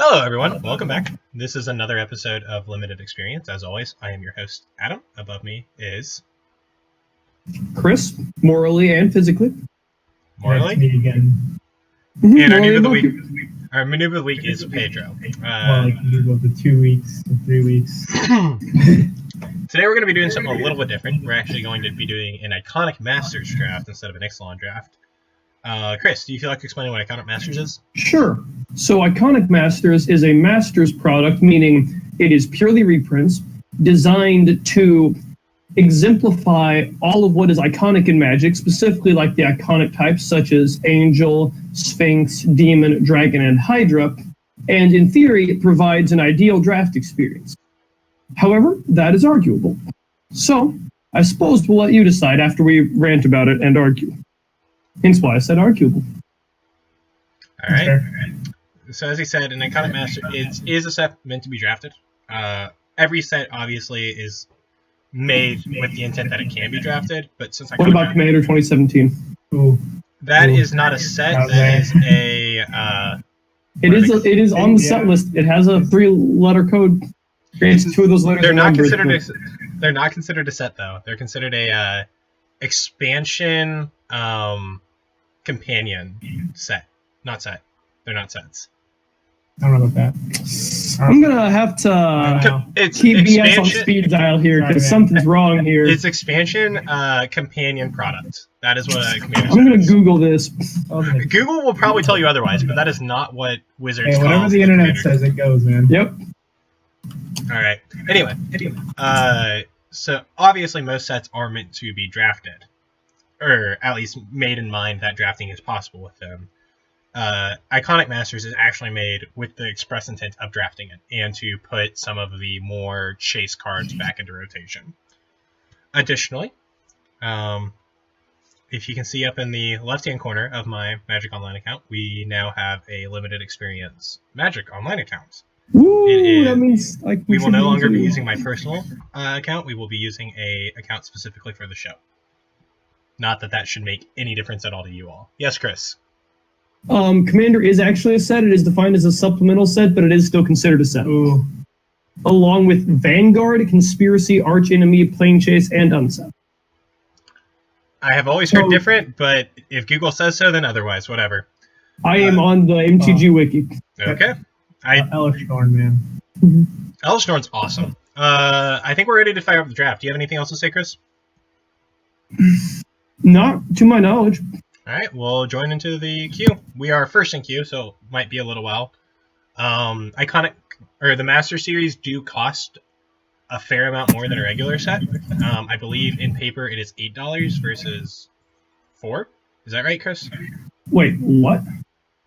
Hello, everyone. Welcome back. This is another episode of Limited Experience. As always, I am your host, Adam. Above me is Chris, morally and physically. Morally. That's me again. And our noob of the week. Our noob of the week is Pedro. Well, like the 2 weeks, 3 weeks. Today we're going to be doing something a little bit different. We're actually going to be doing an Iconic Masters draft instead of an Ixalan draft. Chris, do you feel like explaining what Iconic Masters is? Sure. So Iconic Masters is a Masters product, meaning it is purely reprints designed to exemplify all of what is iconic in Magic, specifically like the iconic types such as Angel, Sphinx, Demon, Dragon, and Hydra. And in theory, it provides an ideal draft experience. However, that is arguable. So, I suppose we'll let you decide after we rant about it and argue. Hence why I said arguable. All right. So as he said, an Iconic Master is a set meant to be drafted. Every set obviously is made with the intent that it can be drafted, but since What about Commander 2017? That is not a set. That is a. It is on the set list. It has a 3-letter code. It's 2 of those letters. They're not considered a set though. They're considered a expansion companion set. Not set. They're not sets. I don't know about that. I'm gonna have to keep BS on speed dial here because something's wrong here. It's expansion companion product. That is what a commander I'm gonna is. Google this. Okay. Google will probably tell you otherwise, but that is not what Wizards Hey, calls whatever the internet says, it goes, man. Yep. All right. Anyway, so obviously most sets are meant to be drafted, or at least made in mind that drafting is possible with them. Iconic Masters is actually made with the express intent of drafting it and to put some of the more chase cards back into rotation. Additionally, if you can see up in the left-hand corner of my Magic Online account, we now have a limited experience Magic Online account. Woo, that means we will no longer be using my personal account. We will be using a account specifically for the show. Not that that should make any difference at all to you all. Yes, Chris? Commander is actually a set. It is defined as a supplemental set, but it is still considered a set. Ooh. Along with Vanguard, Conspiracy, Arch Enemy, Plane Chase, and Unset. I have always heard different, but if Google says so, then otherwise, whatever. I am on the MTG wiki. Okay. Elishnorn, man. Elishnorn's awesome. I think we're ready to fire up the draft. Do you have anything else to say, Chris? Not to my knowledge. All right, we'll join into the queue. We are first in queue, so it might be a little while. The Master Series do cost a fair amount more than a regular set. I believe in paper it is $8 versus $4. Is that right, Chris? Wait, what?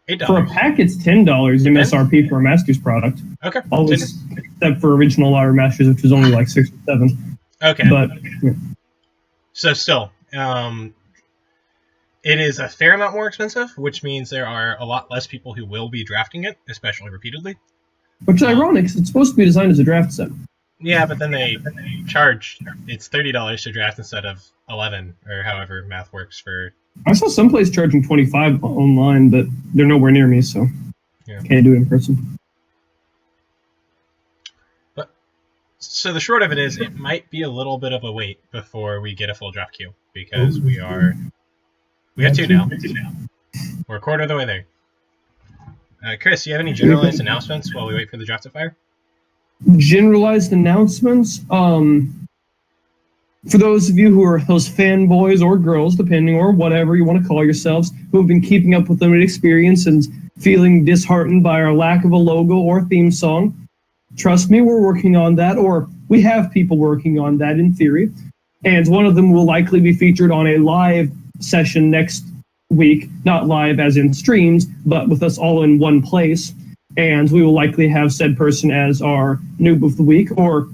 $8. For a pack, it's $10 MSRP for a Masters product. Okay. Always, except for original Outer Masters, which is only like 6 or 7. Okay. But yeah. So still, it is a fair amount more expensive, which means there are a lot less people who will be drafting it, especially repeatedly. Which is ironic, because it's supposed to be designed as a draft set. Yeah, but then they charge, it's $30 to draft instead of $11, or however math works for... I saw some place charging $25 online, but they're nowhere near me, so can't do it in person. But so the short of it is, it might be a little bit of a wait before we get a full draft queue, because we have 2 now. We're a quarter of the way there. Chris, do you have any generalized announcements while we wait for the draft to fire? Generalized announcements? For those of you who are those fanboys or girls, depending, or whatever you want to call yourselves, who have been keeping up with Limited Experience and feeling disheartened by our lack of a logo or theme song, trust me, we're working on that, or we have people working on that in theory, and one of them will likely be featured on a live session next week, not live as in streams, but with us all in one place, and we will likely have said person as our noob of the week, or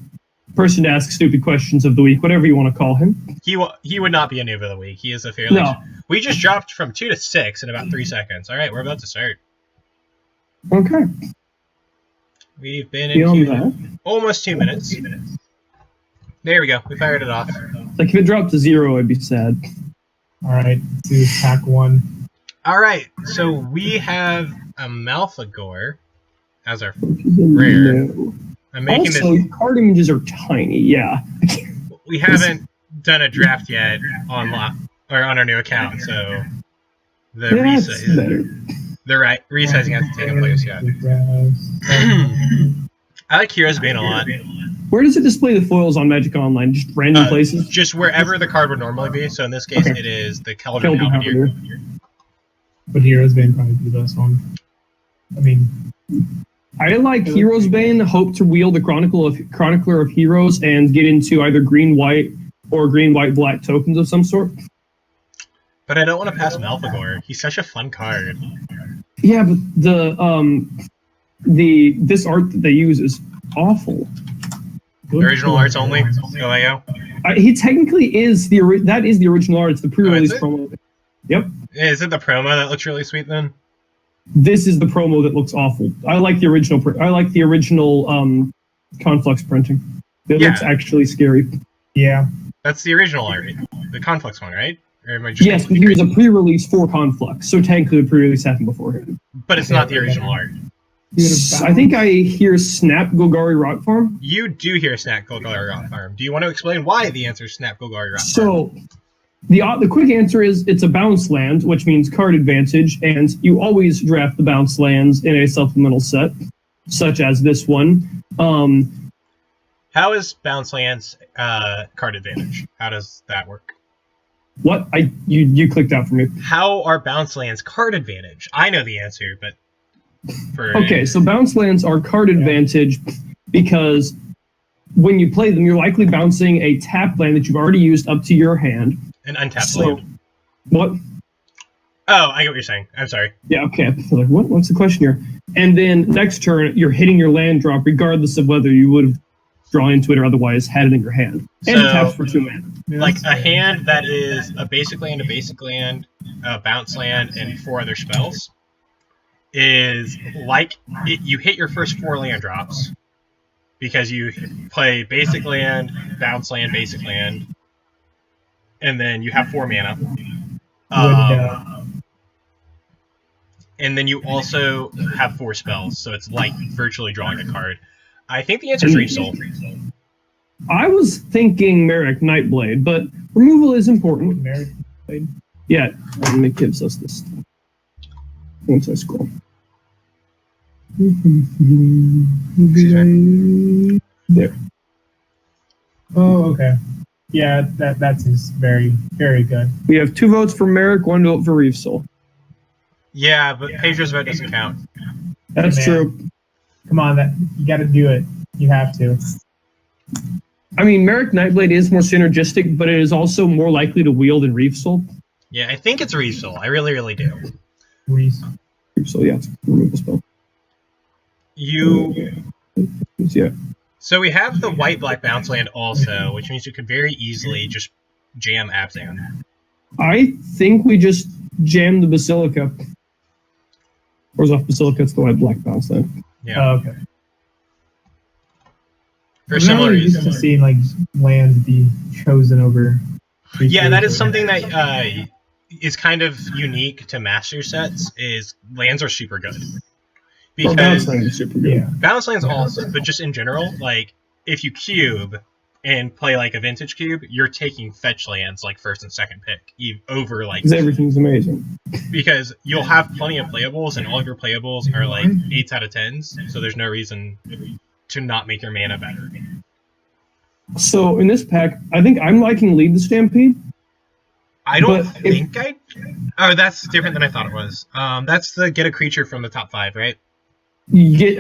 person to ask stupid questions of the week, whatever you want to call him. He would not be a noob of the week. He is a fairly... No. We just dropped from 2 to 6 in about 3 seconds. All right, we're about to start. Okay. We've been in queue almost 2 minutes. minutes. There we go. We fired it off. Like, if it dropped to 0, I'd be sad. All right, do pack 1. All right, so we have a Malphagor as our rare. No. I'm making Also, card images are tiny. Yeah. We haven't done a draft yet on our new account, so the resizing hasn't taken place yet. I like Heroes Bane a lot. Where does it display the foils on Magic Online? Just random places? Just wherever the card would normally be. So in this case, it is the Keldon Halberdier. But Heroes Bane probably be the best one. I mean, I like Heroes Bane. Hope to wield the Chronicler of Heroes and get into either green-white or green-white-black tokens of some sort. But I don't want to pass Malfagor. He's such a fun card. Yeah, but this art that they use is awful. The original art's only OAO. He technically is the original art. It's the pre-release promo. Yep. Is it the promo that looks really sweet then? This is the promo that looks awful. I like the original. Conflux printing. It looks actually scary. Yeah. That's the original art, the Conflux one, right? Or am I just yes, but he was a pre-release for Conflux, so technically the pre-release happened beforehand. But it's not the original art. I think I hear Snap Golgari Rock Farm. You do hear Snap Golgari Rock Farm. Do you want to explain why the answer is Snap Golgari Rock Farm? So, the quick answer is it's a bounce land, which means card advantage, and you always draft the bounce lands in a supplemental set, such as this one. How is bounce lands card advantage? How does that work? What? You clicked out for me. How are bounce lands card advantage? I know the answer, but... Okay, so bounce lands are card advantage because when you play them, you're likely bouncing a tap land that you've already used up to your hand. An untapped land. What? Oh, I get what you're saying. I'm sorry. Yeah, okay. Like, what's the question here? And then next turn, you're hitting your land drop regardless of whether you would have drawn into it or otherwise had it in your hand. And it taps for 2 mana. Like a hand that is a basic land, a bounce land, and 4 other spells is like you hit your first 4 land drops because you play basic land, bounce land, basic land, and then you have 4 mana. And then you also have 4 spells, so it's like virtually drawing a card. I think the answer is Reef Soul. I was thinking Merrick Nightblade, but removal is important. Merrick Nightblade. Yeah, and it gives us this. Once I scroll. There. Oh, okay. Yeah, that seems very, very good. We have 2 votes for Merrick, 1 vote for Reef Soul. Yeah, but Pedro's vote doesn't count. That's true. Come on, you got to do it. You have to. I mean, Merrick Nightblade is more synergistic, but it is also more likely to wield than Reef Soul. Yeah, I think it's Reef Soul. I really, really do. Reef Soul, yeah, it's a removal spell. Yeah. So we have the white-black bounce land also, which means you could very easily just jam Abzan. I think we just jam the Basilica. Or off Basilica, it's the white-black bounce land. Yeah. Oh, okay. For similar reasons. I'm used to seeing like lands be chosen over. Yeah, that is something that is kind of unique to master sets. Is lands are super good because bounce land is super good. Yeah. Bounce land's awesome, but just in general, like if you cube and play like a vintage cube, you're taking fetch lands like first and second pick over like because everything's amazing. Because you'll have plenty of playables, and all of your playables are like 8s out of 10s, so there's no reason to not make your mana better. So in this pack, I think I'm liking Lead the Stampede. I don't think Oh, that's different than I thought it was. That's the get a creature from the top 5, right? You get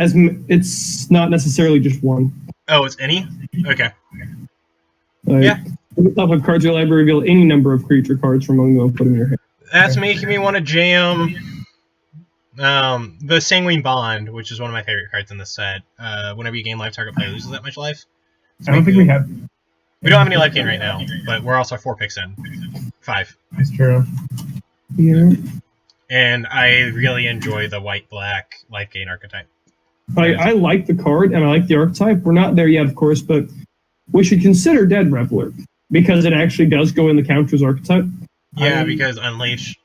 it's not necessarily just one. Oh, it's any? Okay. Yeah. At the top of cards in your library, reveal any number of creature cards from among them and put them in your hand. That's making me want to jam the Sanguine Bond, which is one of my favorite cards in this set. Whenever you gain life, target player loses that much life. I don't think we have. We don't have any life gain right now, but we're also 4 picks in. 5. That's true. Yeah. And I really enjoy the white-black life gain archetype. I like the card, and I like the archetype. We're not there yet, of course, but we should consider Dead Reveler, because it actually does go in the counters archetype. Yeah, because Unleash.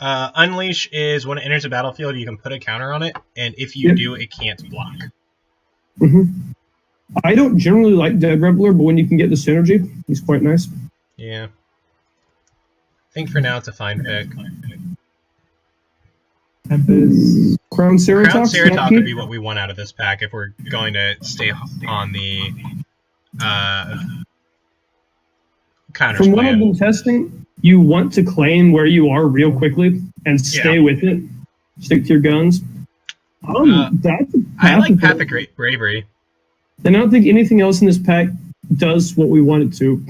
Unleash is when it enters a battlefield, you can put a counter on it, and if you do, it can't block. I don't generally like Dead Reveler, but when you can get the synergy, he's quite nice. Yeah. I think for now it's a fine pick. Tempest. Crown Crown Ceratops Ceratops would be what we want out of this pack if we're going to stay on the counters. From what I've been testing, you want to claim where you are real quickly and stay with it. Stick to your guns. I like Path of Great Bravery. And I don't think anything else in this pack does what we want it to.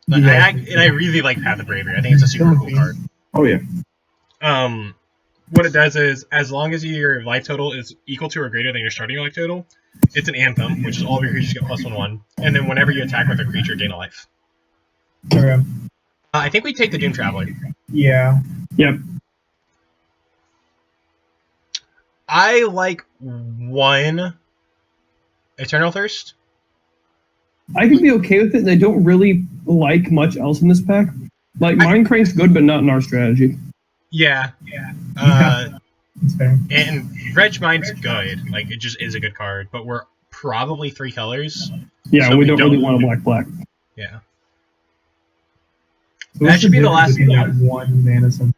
But I really like Path of Bravery. I think it's a super cool card. Oh, yeah. What it does is, as long as your life total is equal to or greater than your starting life total, it's an anthem, which is all of your creatures get +1/+1. And then whenever you attack with a creature, gain a life. Okay. I think we take the Doom Traveler. Yeah. Yep. I like one Eternal Thirst. I could be okay with it, and I don't really like much else in this pack. Like, Mindcrank's good, but not in our strategy. Yeah. That's fair. And Reg Mind's good. Like, it just is a good card, but we're probably 3 colors. Yeah, so we don't really want a black. Yeah. So That should be the last thing. One mana symbol.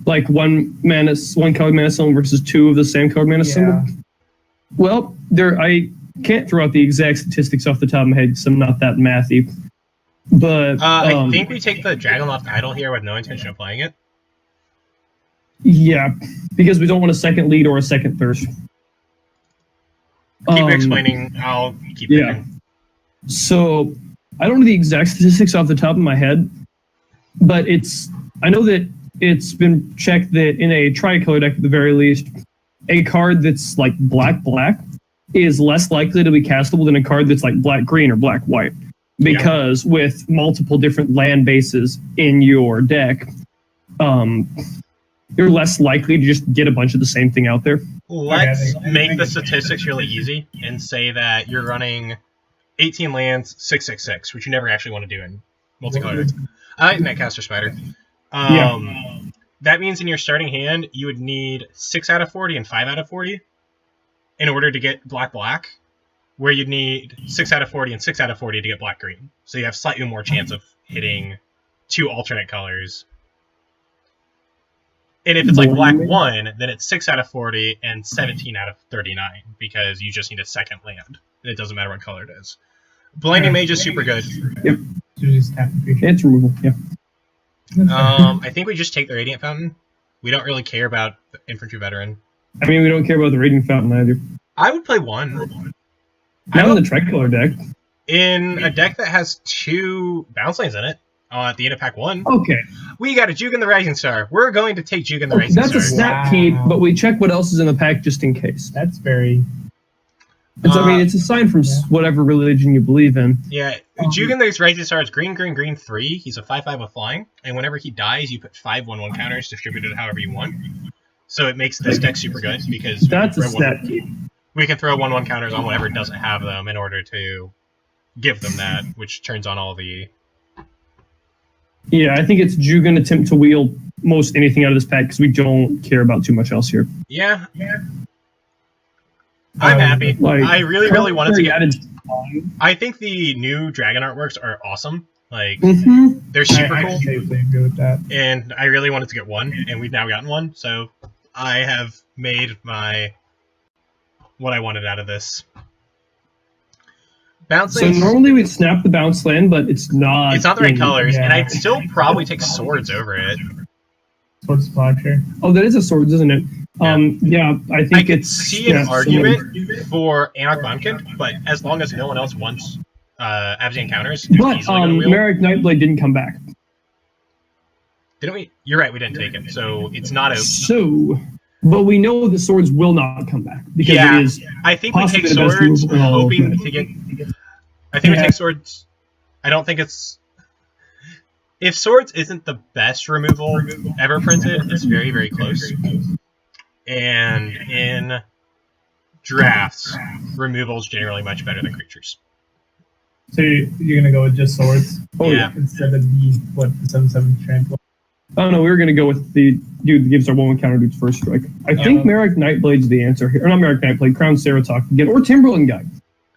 Like one colored mana symbol versus 2 of the same colored mana symbol. Well, I can't throw out the exact statistics off the top of my head because I'm not that mathy. But I think we take the Dragonloft Idol here with no intention of playing it. Yeah, because we don't want a second lead or a second thirst. Keep explaining. I'll keep thinking. So I don't know the exact statistics off the top of my head, but I know that it's been checked that in a tricolor deck at the very least, a card that's like black is less likely to be castable than a card that's like black green or black white. Because with multiple different land bases in your deck, you're less likely to just get a bunch of the same thing out there. Let's make the statistics really easy and say that you're running 18 lands, 6/6/6, which you never actually want to do in multicolored. I like Netcaster Spider. That means in your starting hand, you would need 6 out of 40 and 5 out of 40 in order to get black, where you'd need 6 out of 40 and 6 out of 40 to get black, green. So you have slightly more chance of hitting 2 alternate colors. And if it's like black 1, then it's 6 out of 40 and 17 out of 39 because you just need a second land. And it doesn't matter what color it is. Blinding Mage is super good. Yep. It's removal, yeah. I think we just take the Radiant Fountain. We don't really care about the Infantry Veteran. I mean, we don't care about the Radiant Fountain either. I would play one. Not in the tricolor deck. In a deck that has 2 bounce lanes in it, at the end of pack 1. Okay. We got a Jugen the Rising Star. We're going to take Jugen the Rising Star. That's a snap keep, but we check what else is in the pack just in case. That's very... I mean, it's a sign from whatever religion you believe in. Yeah, Jugen the Rising Star is green, 3. He's a 5/5 with flying, and whenever he dies, you put 5 1/1 counters distributed however you want. So it makes this deck super good because that's a snap keep. We can throw 1/1 counters on whatever doesn't have them in order to give them that, which turns on all the... Yeah, I think it's Jugen attempt to wield most anything out of this pack because we don't care about too much else here. Yeah. I'm happy. I really wanted to get... I think the new dragon artworks are awesome. Like, they're super cool. Agree with that. And I really wanted to get one, and we've now gotten one. So I have made what I wanted out of this. Bounce so normally we'd snap the bounce land, but it's not... It's not the right colors, and I'd still probably take swords over it. Sword Splasher. Oh, that is a sword, isn't it? I think I it's... see an argument for Anarch Bonkin, but as long as no one else wants Abzan counters, but Merrick Nightblade didn't come back. Didn't we? You're right, we didn't take it, so it's not a... So... But we know the swords will not come back because it is. I think we take swords hoping to get. I think we take swords. I don't think it's. If swords isn't the best removal ever printed, it's very, very close. And in drafts, removal is generally much better than creatures. So you're gonna go with just swords? Oh yeah. Instead of the 7/7 trample. Oh no, we were gonna go with the dude that gives our 1/1 counter dude's first strike. I think Merrick Nightblade's the answer here. Or not Merrick Nightblade, Crown Ceratok again. Or Timberland Guy.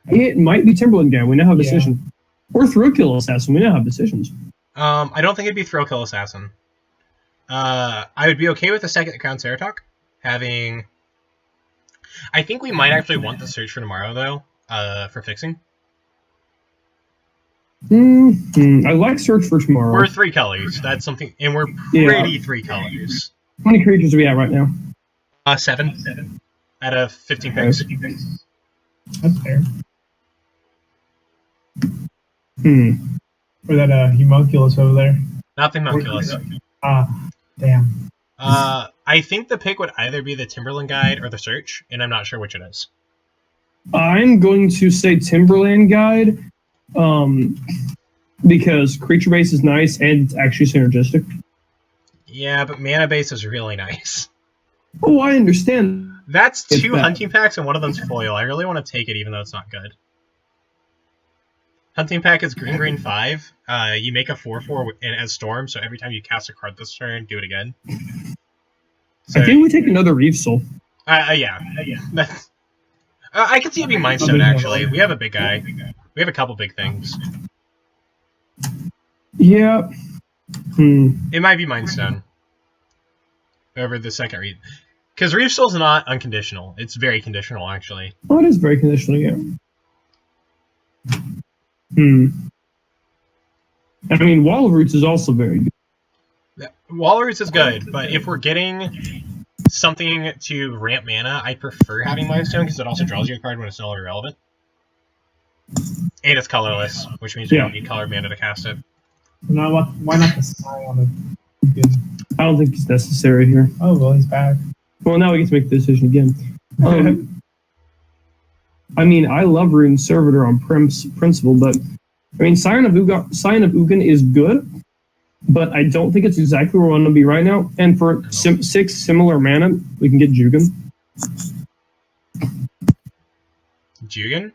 It might be Timberland Guy. We now have a decision. Or Thrill Kill Assassin. We now have decisions. I don't think it'd be Thrill Kill Assassin. I would be okay with the second Crown Ceratok. Having... I think we might actually want the search for tomorrow, though, for fixing. I like search for tomorrow. We're 3 colors. That's something... And we're pretty 3 colors. How many creatures are we at right now? 7. Out of 15 picks. That's fair. Or that homunculus over there. Not the homunculus. Damn. I think the pick would either be the Timberland Guide or the search, and I'm not sure which it is. I'm going to say Timberland Guide, because creature base is nice and it's actually synergistic. Yeah, but mana base is really nice. Oh, I understand. That's 2 hunting packs and one of them's foil. I really want to take it even though it's not good. Hunting pack is green 5. You make a 4/4 and as storm, so every time you cast a card this turn, do it again. So, I think we take another Reef Soul. Yeah. I could see it being Mindstone, actually. We have a big guy. We have a couple big things. Yeah. It might be Mindstone. Over the second read. Because Reef Soul's not unconditional. It's very conditional, actually. Oh, it is very conditional, yeah. I mean, Wall of Roots is also very good. Wall of Roots is good, but if we're getting something to ramp mana, I prefer having Mindstone because it also draws you a card when it's no longer relevant. And it's colorless, which means you don't need colored mana to cast it. No, why not the Scion? I don't think it's necessary here. Oh, well, he's back. Well, now we get to make the decision again. I mean, I love Rune Servitor on principle, but I mean, Scion of Ugin is good, but I don't think it's exactly where we want to be right now. And for 6 similar mana, we can get Jugen. Jugen?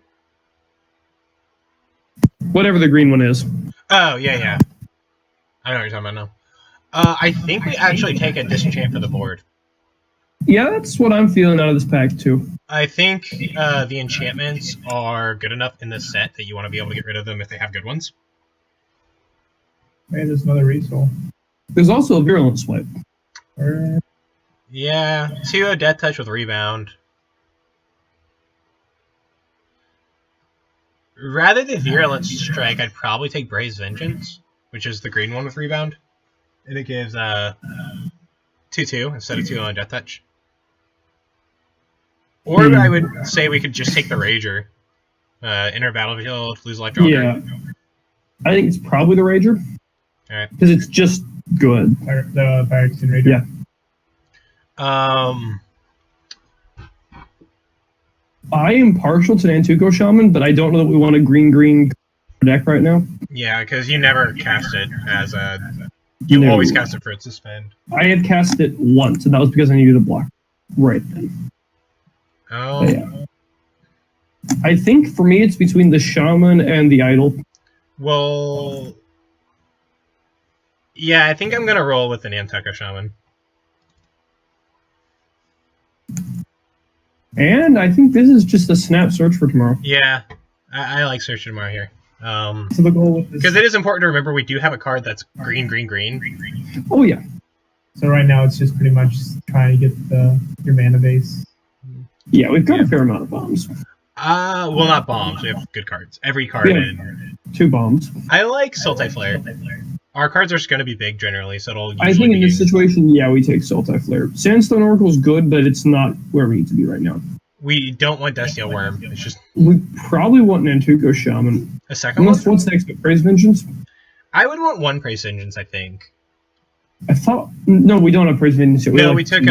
Whatever the green one is. Oh, yeah. I know what you're talking about now. I think we actually take a disenchant for the board. Yeah, that's what I'm feeling out of this pack, too. I think the enchantments are good enough in this set that you want to be able to get rid of them if they have good ones. Hey, there's another resource. There's also a Virulent Swipe. Yeah, 2 Death Touch with Rebound. Rather than Virulent Strike, I'd probably take Brave's Vengeance, which is the green one with Rebound. And it gives 2/2 instead of 2 on Death Touch. Or I would say we could just take the Rager. Enter battlefield, lose life, draw. Yeah. I think it's probably the Rager. Alright. Because it's just good. The Pyrexene Rager. Yeah. I am partial to Nantuko Shaman, but I don't know that we want a green deck right now. Yeah, because you never cast it as a... You always cast it for its suspend. I have cast it once, and that was because I needed a block. Right then. Oh. Yeah. I think for me it's between the Shaman and the Idol. Well... Yeah, I think I'm going to roll with the Nantuko Shaman. And I think this is just a snap search for tomorrow. Yeah, I like Search for Tomorrow here. So the goal with this... Because it is important to remember we do have a card that's green. Oh, yeah. So right now it's just pretty much trying to get your mana base. Yeah, we've got a fair amount of bombs. Well, not bombs. We have good cards. Every card in. 2 bombs. I like Sultai Flare. Our cards are just going to be big generally, so it'll usually I think in this situation, yeah, we take Sultai Flare. Sandstone Oracle's good, but it's not where we need to be right now. We don't want Destio Worm. It's just... We probably want Nantuko Shaman. A second one? What's next? Praise Vengeance? I would want 1 Praise Vengeance, I think. I thought... No, we don't have Praise Vengeance yet. No, we took...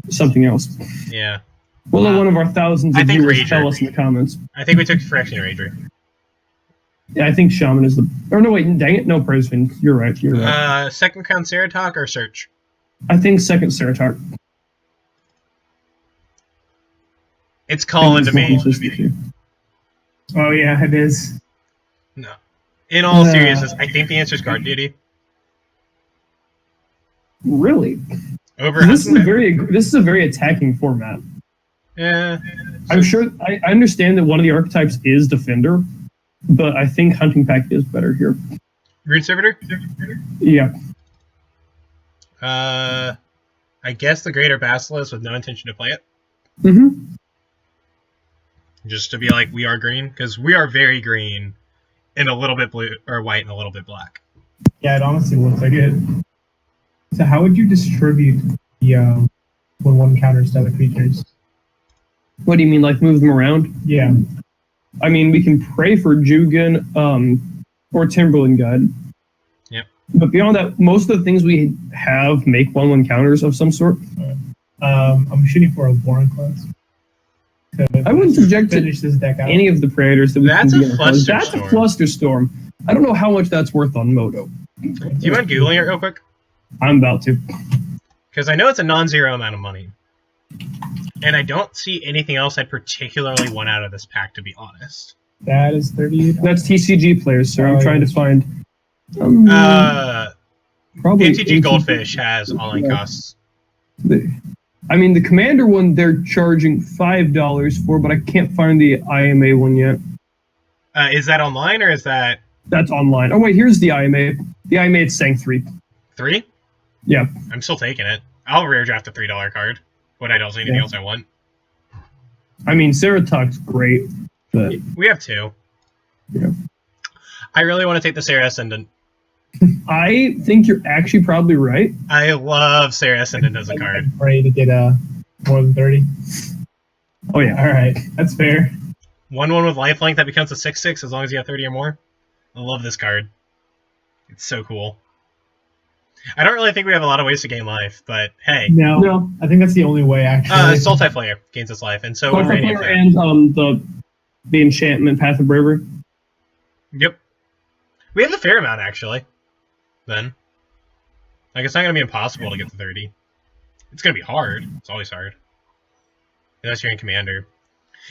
something else. Yeah. We'll let one of our thousands of viewers tell us in the comments. I think we took Phyrexian Rager. Yeah, I think Shaman is the... Or no, wait, dang it. No, Praise Vengeance. You're right. Second Crown Ceratok or Search? I think second Ceratok. It's calling to me. Oh, yeah, it is. No. In all seriousness, I think the answer is Guard Duty. Really? Over This is a Hunting very attacking format. Yeah. I'm sure I understand that one of the archetypes is defender, but I think hunting pack is better here. Rune Servitor? Yeah. I guess the Greater Basilisk with no intention to play it. Mm-hmm. Just to be like, we are green, because we are very green, and a little bit blue or white and a little bit black. Yeah, it honestly looks like it. So how would you distribute the when one counters to other creatures? What do you mean, like move them around? Yeah. I mean, we can pray for Jugan or Timberland Guide. Yep. But beyond that, most of the things we have make 1/1 counters of some sort. I'm shooting for a Warren class. I wouldn't subject to finish this deck out. any of the Praetors that we That's can a get. Flusterstorm. That's a Flusterstorm. I don't know how much that's worth on Moto. Do you mind Googling it real quick? I'm about to. Because I know it's a non-zero amount of money. And I don't see anything else I'd particularly want out of this pack, to be honest. That is 38. That's TCG players, sir. I'm Oh, trying to yes. find. Probably ATG Goldfish has all-in costs. I mean, the Commander one they're charging $5 for, but I can't find the IMA one yet. Is that online, or is that That's online. Oh wait, here's the IMA. The IMA it's saying 3. 3? Yeah. I'm still taking it. I'll rare draft a $3 card when I don't see anything else I want. I mean, Ceratok's great, but We have 2. Yeah. I really want to take the Sarah Ascendant. I think you're actually probably right. I love Sarah Ascendant as a card. I'm ready to get more than 30. Oh yeah. All right, that's fair. 1/1 with lifelink that becomes a 6/6 as long as you have 30 or more. I love this card. It's so cool. I don't really think we have a lot of ways to gain life, but hey. No, I think that's the only way, actually. Sultai Player gains its life, and so will Radiant Flare. And the enchantment Path of Bravery. Yep. We have a fair amount, actually. Then. Like, it's not going to be impossible to get to 30. It's going to be hard. It's always hard. Unless you're in Commander.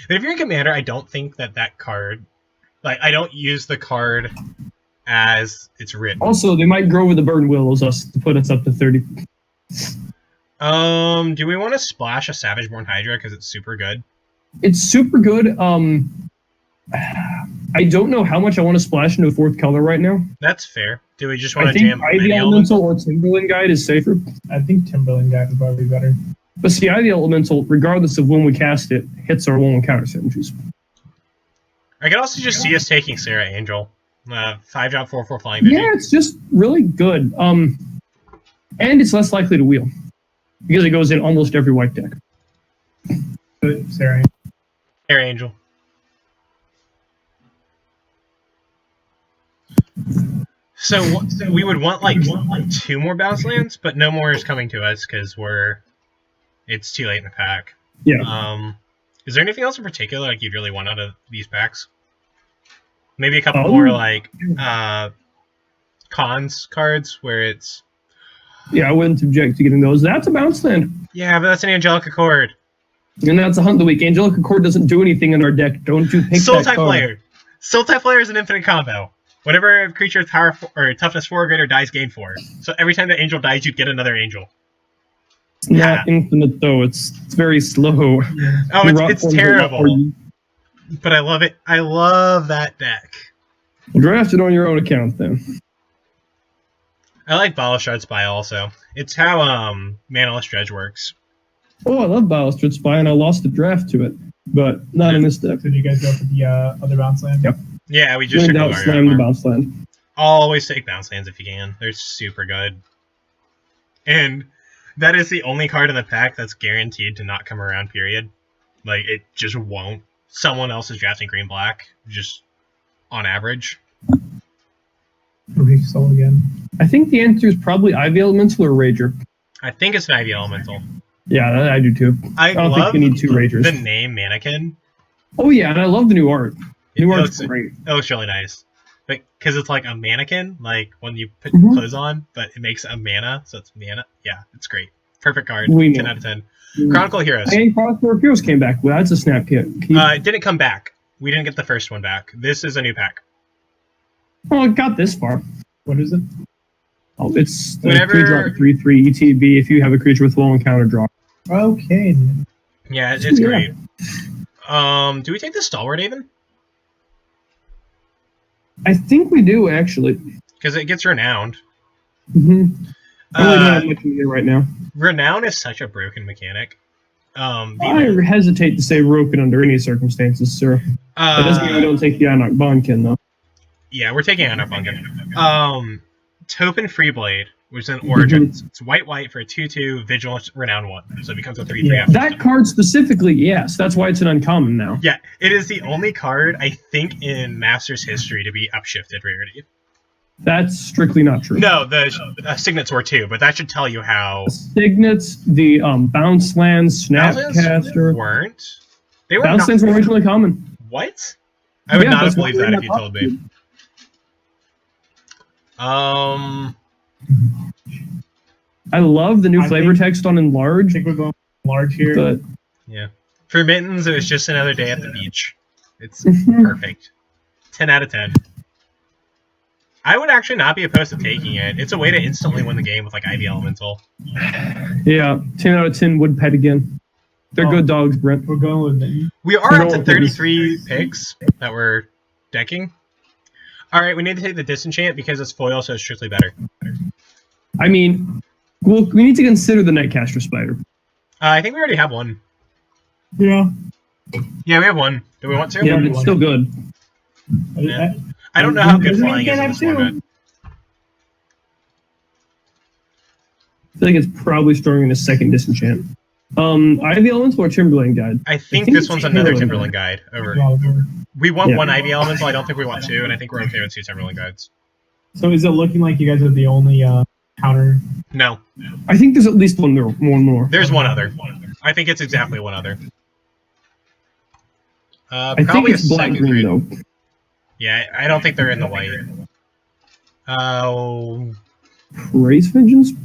But if you're in Commander, I don't think that card... Like, I don't use the card as it's written. Also, they might grow with the Burn Willows us to put us up to 30. Do we want to splash a Savageborn Hydra because it's super good? It's super good. I don't know how much I want to splash into a 4th color right now. That's fair. Do we just want I to think jam Ivy many Elemental or Timberland Guide is safer. I think Timberland Guide would probably be better. But see, Ivy Elemental, regardless of when we cast it, hits our 1/1 counter synergies. I could also just see us taking Sarah Angel. 5-drop, 4/4 flying Digi. Yeah, it's just really good. And it's less likely to wheel. Because it goes in almost every white deck. But Sarah. Sarah Angel. So we would want like 2 more bounce lands, but no more is coming to us because it's too late in the pack. Yeah. Is there anything else in particular like you'd really want out of these packs? Maybe a couple Oh. more like cons cards where it's Yeah, I wouldn't object to getting those. That's a bounce land. yeah, but that's an Angelic Accord. And that's a Hunt the Week. Angelic Accord doesn't do anything in our deck. Don't you pick Soul that type card. player. Soul type player is an infinite combo. Whenever a creature with power or toughness 4 or greater dies, gain 4. So every time that angel dies, you get another angel. It's not infinite, though. It's very slow. Oh, The rock it's forms are terrible. not for you. But I love it. I love that deck. Draft it on your own account, then. I like Balashard Spy also. It's how Manaless Dredge works. Oh, I love Ballastard Spy, and I lost the draft to it. But not in this deck. So did you guys go for the other bounce land? Yep. Yeah, we just When in took doubt, Mario slam the Farm. bounce land. Always take bounce lands if you can. They're super good. And that is the only card in the pack that's guaranteed to not come around, period. Like, it just won't. Someone else is drafting green-black, just on average. Soul again. I think the answer is probably Ivy Elemental or Rager. I think it's an Ivy Elemental. Yeah, I do too. I don't love think we need 2 Ragers. the name Mannequin. Oh yeah, and I love the new art. New art's looks, great. it looks really nice. Because it's like a mannequin, like when you put Mhm. clothes on, but it makes a mana, so it's mana. Yeah, it's great. Perfect card. We 10 know. out of 10. Chronicle Heroes. And Chronicle Heroes came back. Well, that's a snap kit. It didn't come back. We didn't get the first one back. This is a new pack. Well, it got this far. What is it? Oh, it's the Whenever- 3-drop 3/3 ETB if you have a creature with low encounter draw. Okay. Yeah, it's Yeah. great. Do we take the Stalwart Haven? I think we do, actually. Because it gets renowned. Mm-hmm. I really don't have much in here right now. Renown is such a broken mechanic. I hesitate to say broken under any circumstances, sir. That doesn't mean we don't take the Anok Bonkin, though. Yeah, we're taking Anok Bunkin. Topin Freeblade, which is in Origins. It's white for a 2/2 Vigilance Renown 1. So it becomes a 3/3 after. That card specifically, yes. That's why it's an uncommon now. Yeah, it is the only card, I think, in Masters history to be upshifted rarity. That's strictly not true. No, the Signets were too, but that should tell you how... Signets, the Bounce Lands, Snapcaster... weren't. They were Bounce Lands were originally common. What? I would not have that's believed why that they're if you not told me. I love the new I flavor think- text on I Enlarge, think we're going large here. but Yeah. For Mittens, it was just another day at the beach. It's Mhm. perfect. 10 out of 10. I would actually not be opposed to taking it. It's a way to instantly win the game with like Ivy Elemental. yeah, 10 out of 10 would pet again. They're Oh. good dogs, Brent. We're going with it. We are up No, to 33 picks that we're decking. Alright, we need to take the Disenchant because it's foil, so it's strictly better. I mean, well, we need to consider the Netcaster Spider. I think we already have one. Yeah. Yeah, we have one. Do we want to? Yeah, but it's still good. Yeah. I don't know how good Doesn't flying mean is you in can't this have format. two. I feel like it's probably stronger than a second Disenchant. Ivy Elemental or Timberlane Guide? I think think this it's one's another Timberlane Timberland guide. Over. Well, We want Yeah. one Ivy Elemental. I don't think we want two, and I think we're okay with two Timberland guides. so is it looking like you guys are the only counter? No, I think there's at least one more. there's one other. I think it's exactly one other. I think Probably it's a black second green grade. though. Yeah, I don't think they're in the white. Oh, Praise Vengeance? I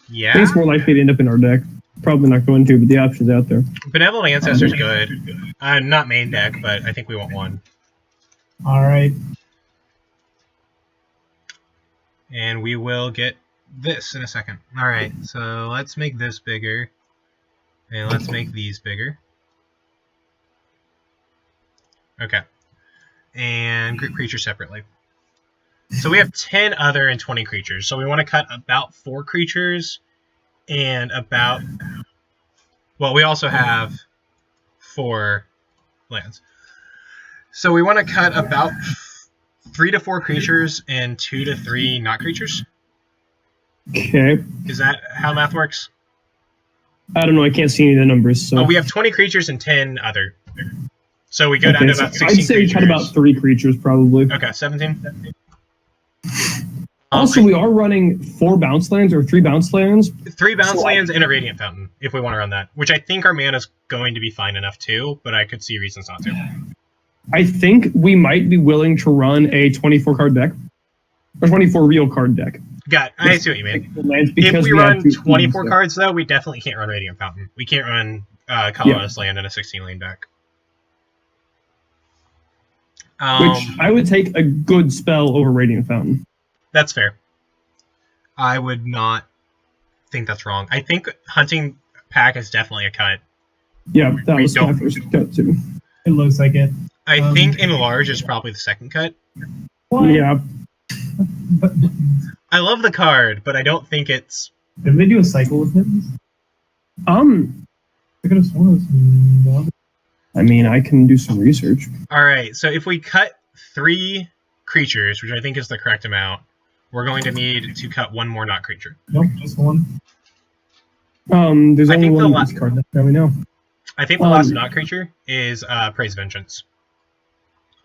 yeah. think it's more likely to end up in our deck. Probably not going to, but the option's out there. Benevolent Ancestor's good. Not main deck, but I think we want one. All right. And we will get this in a second. Alright, so let's make this bigger. And let's make these bigger. Okay. And group creatures separately. So we have 10 other and 20 creatures. So we want to cut about 4 creatures and about... Well, we also have 4 lands. So we want to cut about 3 to 4 creatures and 2 to 3 not creatures. Okay. Is that how math works? I don't know. I can't see any of the numbers. So Oh, we have 20 creatures and 10 other. So we go down to so about 16 I'd say we creatures. cut about 3 creatures probably. Okay, 17. Also, we are running 4 bounce lands or 3 bounce lands. 3 bounce So- lands and a Radiant Fountain, if we want to run that. Which I think our mana is going to be fine enough too, but I could see reasons not to. I think we might be willing to run a 24 card deck. Or 24 real card deck. I see what you mean. Lands If because we have run 2 24 keys, cards, though, we definitely can't run Radiant Fountain. We can't run Colonist Land in a 16-lane deck. Which I would take a good spell over Radiant Fountain. That's fair. I would not think that's wrong. I think Hunting Pack is definitely a cut. Yeah, that we was my don't- first cut too. It looks like it. I think Enlarge is probably the second cut. What? Yeah, But I love the card, but I don't think it's... did they do a cycle with mittens? I could have sworn it was no. I mean, I can do some research. Alright, so if we cut 3 creatures, which I think is the correct amount, we're going to need to cut 1 more not creature. Nope, just one. There's I only think the one la- of these card that we know. I think the last not creature is Praise Vengeance.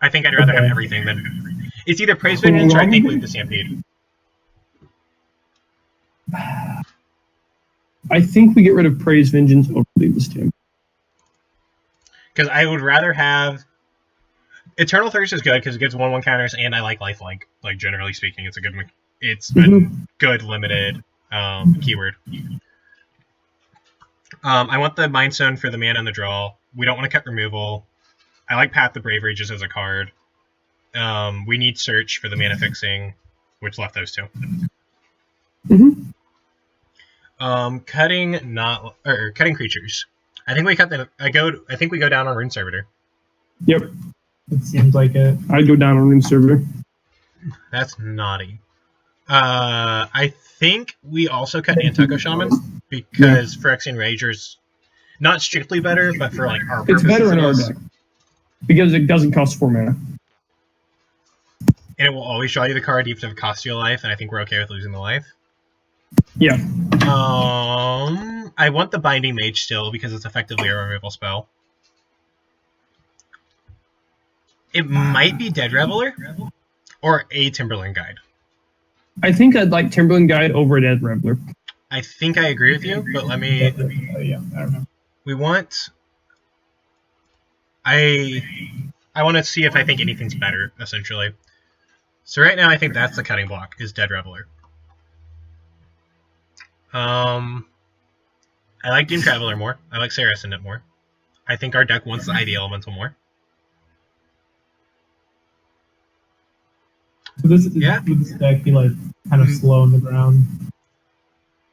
I think I'd rather have everything than... It's either Praise Vengeance or I think Leave the Stampede. I think we get rid of Praise Vengeance over Leave the Stamp. Because I would rather have... Eternal Thirst is good because it gives 1/1 counters, and I like Lifelink. Like, generally speaking, it's a good... It's a good limited keyword. I want the Mind Stone for the mana and the draw. We don't want to cut removal. I like Path to Bravery just as a card. We need Search for the mana fixing, which left those 2. Cutting creatures. I think we cut the. I think we go down on Rune Servitor. Yep. It seems like it. I'd go down on Rune Servitor. That's naughty. I think we also cut Nantucket Shaman because Phyrexian Rager's not strictly better, but for like our purposes, it's better in our deck because it doesn't cost 4 mana. And it will always draw you the card even if it costs you a life, and I think we're okay with losing the life. Yeah. I want the Binding Mage still because it's effectively a removal spell. It might be Dead Reveler or a Timberland Guide. I think I'd like Timberland Guide over Dead Reveler. I think I agree with you, but let me... Yeah, I don't know. We want... I want to see if I think anything's better, essentially. So right now I think that's the cutting block, is Dead Reveler. I like Doom Traveler more. I like Sarah Ascendant more. I think our deck wants the ID Elemental more. So this would this deck be like kind of slow on the ground?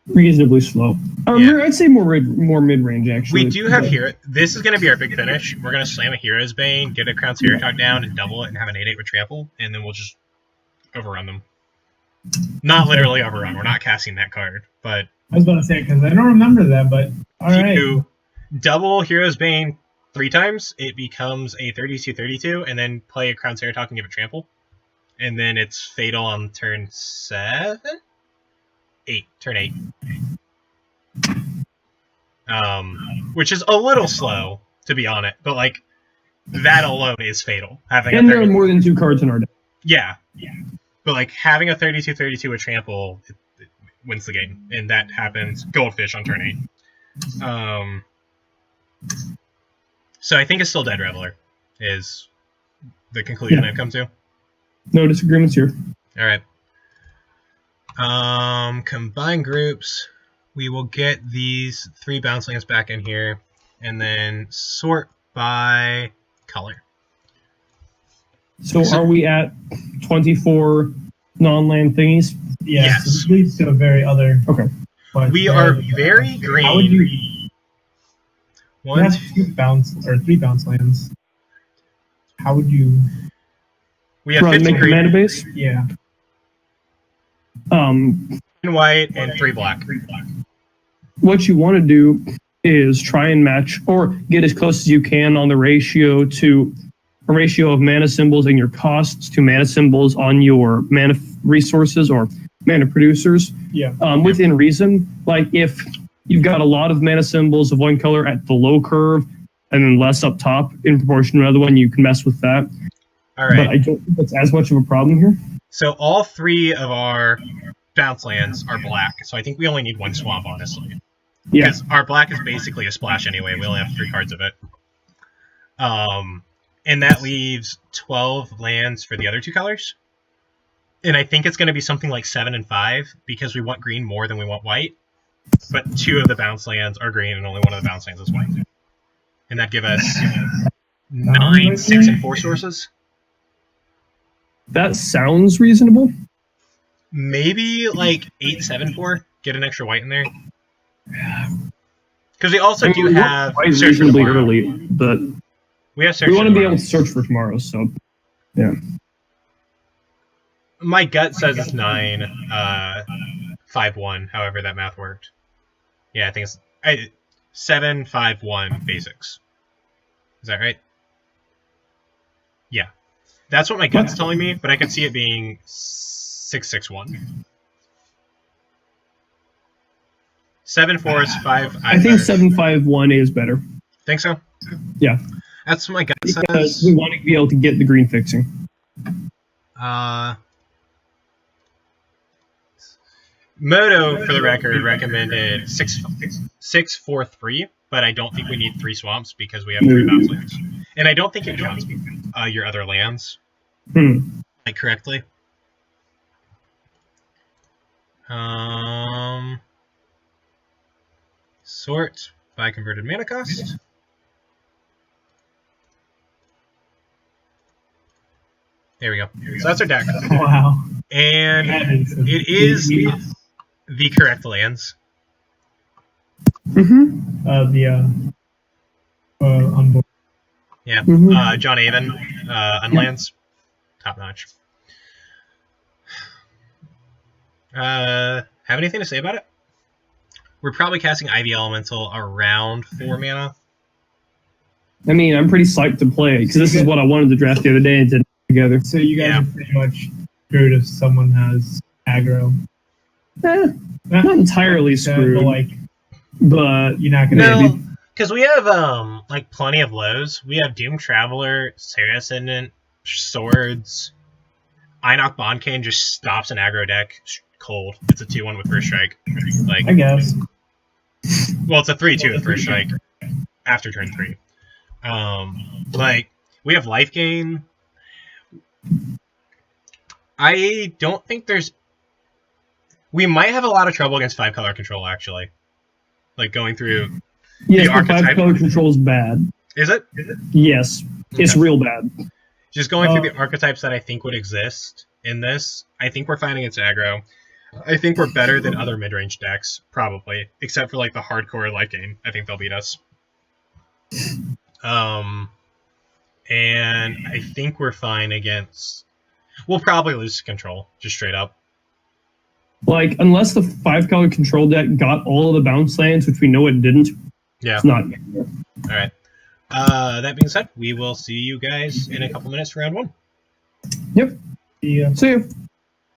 Reasonably slow. I'd say more mid-range, actually. We do have Hero. This is going to be our big finish. We're going to slam a Hero's Bane, get a Crown Talk down, and double it, and have an 8/8 with Trample, and then we'll just overrun them. Not literally overrun. We're not casting that card, but... I was about to say, because I don't remember that, but alright. You double Hero's Bane 3 times, it becomes a 32/32, and then play a Crown Talk and give it Trample. And then it's Fatal on turn 7? 8. Turn 8. Which is a little slow, to be honest, but like, that alone is Fatal. And there are more than 2 cards in our deck. Yeah. But like, having a 32/32 with Trample, it wins the game. And that happens Goldfish on turn 8. So I think it's still Dead Reveler, is the conclusion I've come to. No disagreements here. Alright. Combine groups. We will get these 3 bounce lands back in here, and then sort by color. So are we at 24 non-land thingies? Yes. This leads to a very other... Okay. We are very green. How would you... One, you have 3 bounce lands. How would you... We have 15 green. Mana base? Yeah. White and 3 black. What you want to do is try and match or get as close as you can on the ratio of mana symbols and your costs to mana symbols on your mana resources or mana producers. Yeah. Within reason. Like if you've got a lot of mana symbols of one color at the low curve and then less up top in proportion to another one, you can mess with that. All right. But I don't think that's as much of a problem here. So all 3 of our bounce lands are black, so I think we only need 1 swamp, honestly. Yeah. Because our black is basically a splash anyway. We only have 3 cards of it. And that leaves 12 lands for the other 2 colors. And I think it's going to be something like 7 and 5, because we want green more than we want white. But 2 of the bounce lands are green, and only 1 of the bounce lands is white. And that give us 9, 6, and 4 sources. That sounds reasonable. Maybe like 8, 7, 4. Get an extra white in there. Because we also do have reasonably early, but we have search. We want to be able to search for tomorrow, so yeah. My gut says it's 9, 5, 1. However, that math worked. Yeah, I think it's 7, 5, 1 basics. Is that right? Yeah. That's what my gut's telling me, but I could see it being 6, 6, 1. 7, 4 is 5. I think 7, 5, 1 is better. Think so? Yeah. That's what my gut says. Because we want to be able to get the green fixing. Moto, for the record, recommended 6, 4, 3, but I don't think we need 3 swamps because we have 3 bounce lands. And I don't think it counts your other lands like correctly. Sort by converted mana cost. There we go. So that's our deck. Wow. And it is the correct lands. Mm-hmm. On board. Yeah. Mhm. John Avon, Unlands, top notch. Have anything to say about it? We're probably casting Ivy Elemental around 4 mana. I mean, I'm pretty psyched to play it because this is what I wanted to draft the other day and did together. So you guys are pretty much screwed if someone has aggro. Not entirely screwed, but you're not gonna. No, because we have like plenty of lows. We have Doom Traveler, Sarah Ascendant, Swords. Einok Bondcane just stops an aggro deck cold. It's a 2-1 with first strike. Like, I guess. Well, it's a 3-2 with first strike after turn 3. Like, we have life gain. I don't think there's... We might have a lot of trouble against 5-color control, actually. Like, going through yes, the but archetype. 5-color control is bad. Is it? Yes, it's real bad. Just going through the archetypes that I think would exist in this, I think we're fighting against aggro. I think we're better than other mid-range decks, probably. Except for, like, the hardcore life game. I think they'll beat us. And I think we're fine against... We'll probably lose to control, just straight up. Like, unless the 5-color control deck got all of the bounce lands, which we know it didn't, Yeah. it's not. Alright. That being said, we will see you guys in a couple minutes for round 1. Yep. Yeah. See you.